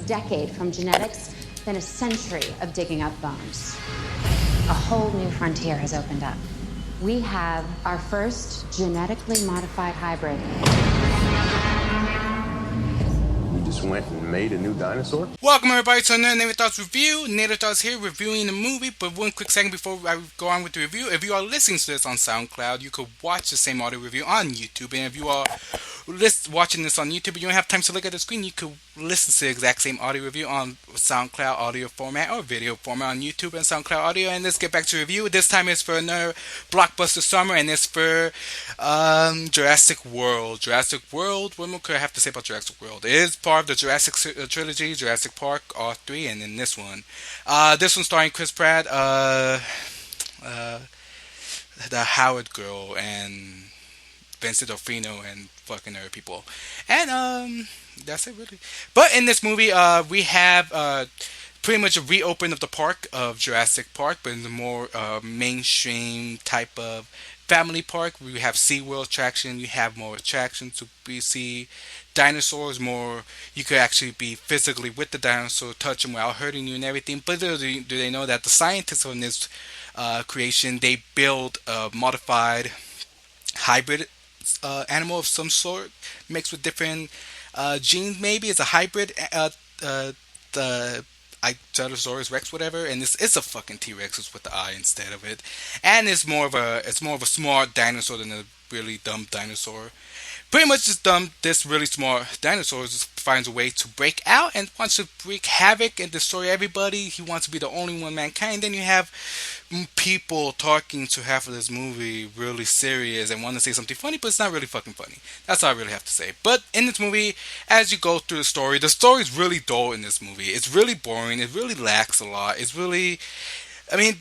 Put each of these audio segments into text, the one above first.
decade from genetics than a century of digging up bones. A whole new frontier has opened up. We have our first genetically modified hybrid. You just went and made a new dinosaur? Welcome everybody to another Native Thoughts review. Native Thoughts here reviewing the movie, but one quick second before I go on with the review. If you are listening to this on Soundcloud, you could watch the same audio review on YouTube. And if you are watching this on YouTube and you don't have time to look at the screen, you could listen to the exact same audio review on SoundCloud audio format or video format on YouTube and SoundCloud audio. And let's get back to review. This time it's for another blockbuster summer, and it's for Jurassic World. Jurassic World, what more could I have to say about Jurassic World? It is part of the Jurassic trilogy, Jurassic Park, all three, and then this one. This one starring Chris Pratt, the Howard girl, and Vincent D'Onofrio, and fucking other people. And that's it really. But in this movie, we have pretty much a reopen of the park of Jurassic Park, but in the more mainstream type of family park. We have SeaWorld attraction. You have more attractions to see dinosaurs more. You could actually be physically with the dinosaur, touch them without hurting you and everything. But do they know that the scientists on this creation, they build a modified hybrid animal of some sort, mixed with different genes. Maybe it's a hybrid. The Tyrannosaurus Rex, whatever, and it's a fucking T-Rex with the eye instead of it, and it's more of a smart dinosaur than a really dumb dinosaur. Pretty much this really smart dinosaur just finds a way to break out and wants to wreak havoc and destroy everybody. He wants to be the only one mankind. Then you have people talking to half of this movie really serious and want to say something funny, but it's not really fucking funny. That's all I really have to say. But in this movie, as you go through the story is really dull in this movie. It's really boring. It really lacks a lot. It's really, I mean,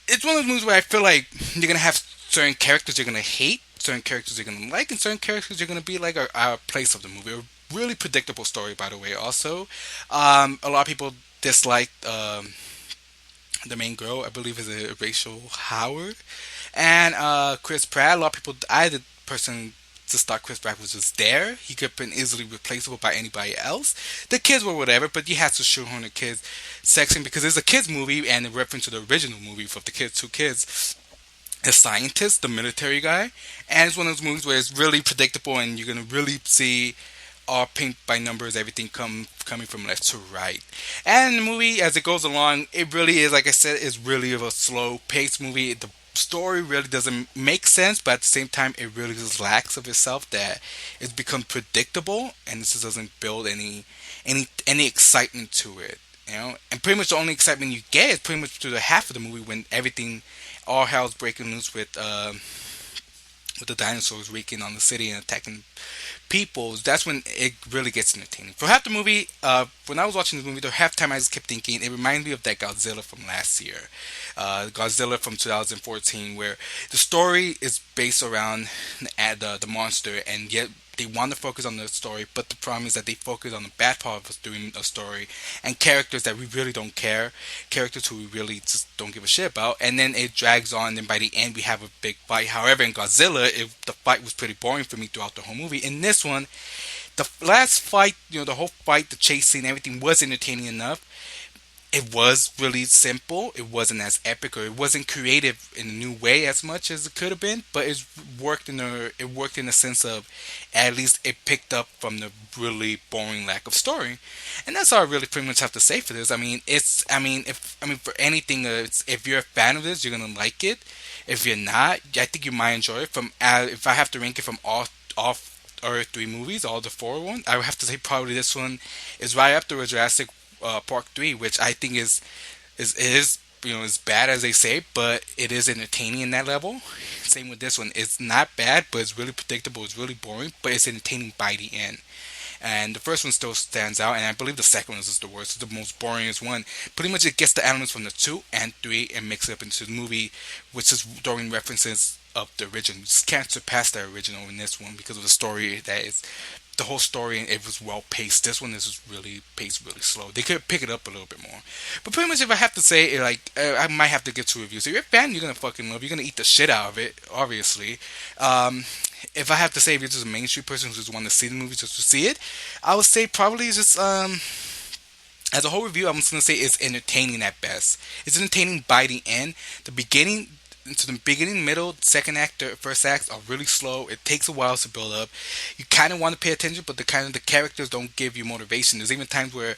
it's one of those movies where I feel like you're going to have certain characters you're going to hate, certain characters you're going to like, and certain characters you're going to be like a place of the movie. A really predictable story, by the way, also. A lot of people dislike the main girl, I believe is a Rachel Howard. And Chris Pratt, a lot of people, the person just thought Chris Pratt was just there. He could have been easily replaceable by anybody else. The kids were whatever, but you had to shoehorn the kids section because it's a kids movie and a reference to the original movie for the kids, two kids. A scientist, the military guy, and it's one of those movies where it's really predictable and you're gonna really see all paint by numbers, everything coming from left to right. And the movie, as it goes along, it really is, like I said, is really of a slow paced movie. The story really doesn't make sense, but at the same time, it really just lacks of itself. That it's become predictable, and this just doesn't build any excitement to it. You know, and pretty much the only excitement you get is pretty much through the half of the movie when all hell's breaking loose with the dinosaurs wreaking on the city and attacking people. That's when it really gets entertaining. For half the movie, when I was watching this movie, the half time I just kept thinking it reminded me of that Godzilla from last year, Godzilla from 2014, where the story is based around the monster, and yet they want to focus on the story, but the problem is that they focus on the bad part of doing a story and characters that we really don't care, characters who we really just don't give a shit about, and then it drags on, and by the end we have a big fight. However, in Godzilla, the fight was pretty boring for me throughout the whole movie. In this one, the last fight, the whole fight, the chase scene, everything was entertaining enough. It was really simple. It wasn't as epic, or it wasn't creative in a new way as much as it could have been. But it worked in the sense of at least it picked up from the really boring lack of story, and that's all I really pretty much have to say for this. I mean, for anything, if you're a fan of this, you're gonna like it. If you're not, I think you might enjoy it. If I have to rank it from all three movies, all the four ones, I would have to say probably this one is right up there with Jurassic Park 3, which I think is as bad as they say, but it is entertaining in that level. Same with this one. It's not bad, but it's really predictable. It's really boring, but it's entertaining by the end. And the first one still stands out, and I believe the second one is the worst. It's the most boringest one. Pretty much it gets the elements from the 2 and 3 and mixes it up into the movie, which is throwing references of the original. You just can't surpass the original in this one because of the story that is the whole story, and it was well paced. This one is just really paced really slow. They could pick it up a little bit more. But pretty much, if I have to say, I might have to get 2 reviews. If you're a fan, you're gonna fucking love. You're gonna eat the shit out of it, obviously. If I have to say, if you're just a mainstream person who just want to see the movie just to see it, I would say probably just As a whole review, I'm just gonna say it's entertaining at best. It's entertaining by the end. The beginning, into the beginning, middle, second act, first acts are really slow. It takes a while to build up. You kind of want to pay attention, but the characters don't give you motivation. There's even times where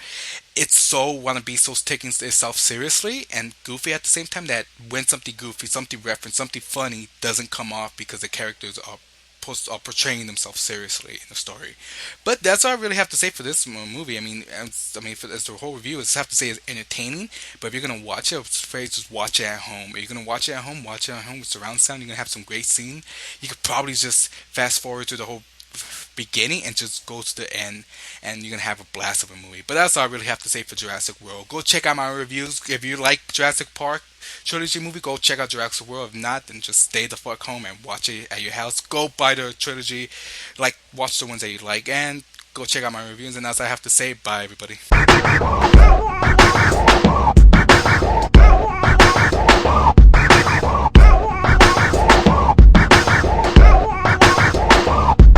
it's so want to be so taking itself seriously and goofy at the same time that when something goofy, something reference, something funny doesn't come off because the characters are portraying themselves seriously in the story. But that's all I really have to say for this movie. For as the whole review, I just have to say it's entertaining. But if you're gonna watch it, I phrase just watch it at home. If you're gonna watch it at home, watch it at home with surround sound. You're gonna have some great scene. You could probably just fast forward to the whole beginning and just go to the end, and you're gonna have a blast of a movie. But that's all I really have to say for Jurassic World. Go check out my reviews. If you like Jurassic Park trilogy movie, go check out Jurassic World. If not, then just stay the fuck home and watch it at your house. Go buy the trilogy, like watch the ones that you like, and go check out my reviews. And that's all I have to say. Bye, everybody.